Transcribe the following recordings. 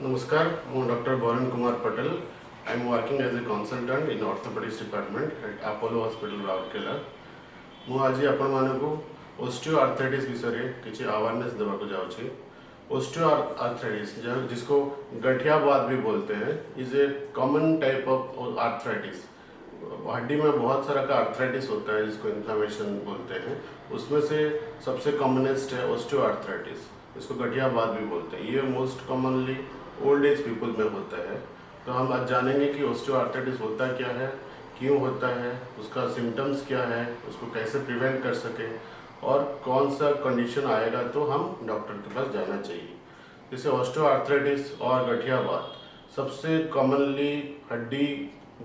Namaskar, I'm Dr. Varun Kumar Patel. I'm working as a consultant in orthopedics department at Apollo Hospital Rourkela. ମୁଁ ଆଜି ଆପଣମାନଙ୍କୁ osteoarthritis विषय किसी awareness देवाक जाऊँगी। ओस्टियोआर्थराइटिस जिसको गठियावाद भी बोलते हैं is a common type of arthritis. हड्डी में बहुत सारा का आर्थराइटिस होता है जिसको इन्फ्लेमेशन बोलते हैं। उसमें से सबसे कॉमनेस्ट है ओस्टियोआर्थराइटिस, इसको गठियावाद भी बोलते हैं। ये most commonly old age people में होता है। तो हम आज जानेंगे कि ओस्टियोआर्थराइटिस होता क्या है, क्यों होता है, उसका सिम्टम्स क्या है, उसको कैसे प्रिवेंट कर सके और कौन सा कंडीशन आएगा तो हम डॉक्टर के पास जाना चाहिए। जैसे ओस्टियोआर्थराइटिस और गठियावाद सबसे कॉमनली हड्डी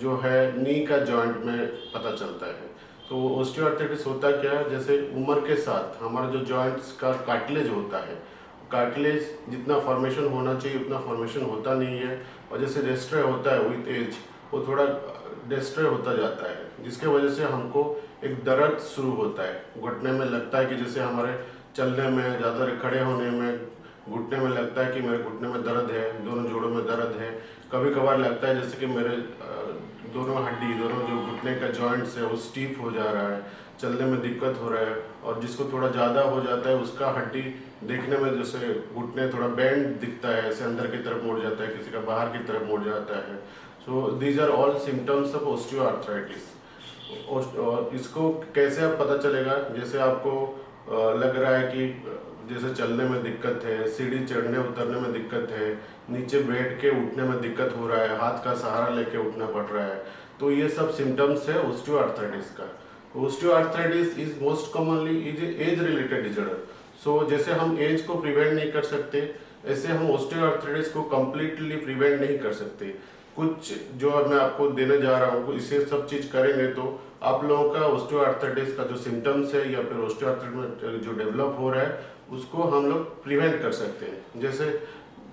जो है नी का जॉइंट में पता चलता है। तो ओस्टियोआर्थराइटिस होता क्या है, जैसे उम्र के साथ हमारा जो जॉइंट्स का कार्टिलेज होता है, कार्टिलेज जितना फॉर्मेशन होना चाहिए उतना फॉर्मेशन होता नहीं है और जैसे डिस्ट्रॉय होता है विथ एज वो थोड़ा डिस्ट्रॉय होता जाता है, जिसके वजह से हमको एक दर्द शुरू होता है। घुटने में लगता है कि जैसे हमारे चलने में, ज़्यादा खड़े होने में, घुटने में लगता है कि मेरे घुटने में दर्द है, दोनों जोड़ों में दर्द है। कभी कभार लगता है जैसे कि मेरे दोनों जो घुटने का जॉइंट्स है वो स्टीफ हो जा रहा है, चलने में दिक्कत हो रहा है। और जिसको थोड़ा ज़्यादा हो जाता है उसका हड्डी देखने में जैसे घुटने थोड़ा बैंड दिखता है, ऐसे अंदर की तरफ मुड़ जाता है, किसी का बाहर की तरफ मुड़ जाता है। So these are all symptoms of osteoarthritis. और इसको कैसे आप पता चलेगा, जैसे आपको लग रहा है कि जैसे चलने में दिक्कत है, सीढ़ी चढ़ने उतरने में दिक्कत है, नीचे बैठ के उठने में दिक्कत हो रहा है, हाथ का सहारा लेके उठना पड़ रहा है, तो ये सब सिम्टम्स है ओस्टियोआर्थराइटिस का। Osteoarthritis is most commonly is age related disorder. So जैसे हम एज को प्रिवेंट नहीं कर सकते, ऐसे हम ओस्टियोआर्थराइटिस को कम्प्लीटली प्रिवेंट नहीं कर सकते। कुछ जो मैं आपको देने जा रहा हूँ इसे सब चीज़ करेंगे तो आप लोगों का ओस्टियोआर्थराइटिस का जो सिम्टम्स है या फिर ओस्टियोआर्थराइटिस जो डेवलप हो रहा है उसको हम लोग प्रिवेंट कर सकते हैं। जैसे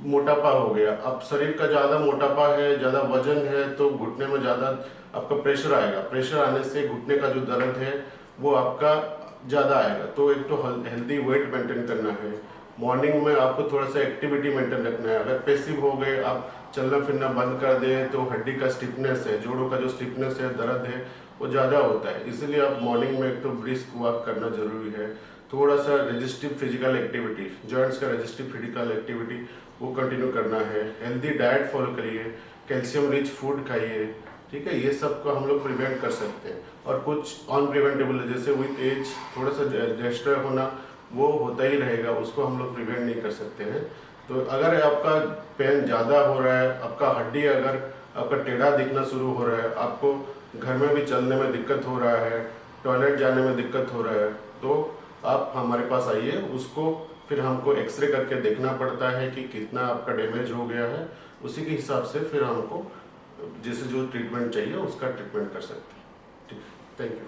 मोटापा हो गया, अब शरीर का ज़्यादा मोटापा है, ज़्यादा वजन है तो घुटने में ज़्यादा आपका प्रेशर आएगा। प्रेशर आने से घुटने का जो दर्द है वो आपका ज़्यादा आएगा। तो एक तो हेल्दी वेट मेंटेन करना है, मॉर्निंग में आपको थोड़ा सा एक्टिविटी मेंटेन रखना है। अगर पैसिव हो गए, आप चलना फिरना बंद कर दें तो हड्डी का स्टिफनेस है, जोड़ों का जो स्टिफनेस है, दर्द है वो ज़्यादा होता है। इसीलिए आप मॉर्निंग में एक तो ब्रिस्क वॉक करना जरूरी है, थोड़ा सा रेजिस्टिव फिजिकल एक्टिविटी, जॉइंट्स का रेजिस्टिव फिजिकल एक्टिविटी वो कंटिन्यू करना है। हेल्दी डाइट फॉलो करिए, कैल्शियम रिच फूड खाइए, ठीक है। ये सब को हम लोग प्रिवेंट कर सकते हैं। और कुछ अनप्रिवेंटेबल है जैसे विथ एज थोड़ा सा डिस्ट्रॉय होना वो होता ही रहेगा, उसको हम लोग प्रिवेंट नहीं कर सकते हैं। तो अगर आपका पेन ज़्यादा हो रहा है, आपका हड्डी अगर आपका टेढ़ा दिखना शुरू हो रहा है, आपको घर में भी चलने में दिक्कत हो रहा है, टॉयलेट जाने में दिक्कत हो रहा है, तो आप हमारे पास आइए। उसको फिर हमको एक्सरे करके देखना पड़ता है कि कितना आपका डैमेज हो गया है, उसी के हिसाब से फिर हमको जैसे जो ट्रीटमेंट चाहिए उसका ट्रीटमेंट कर सकते हैं। ठीक है, थैंक यू।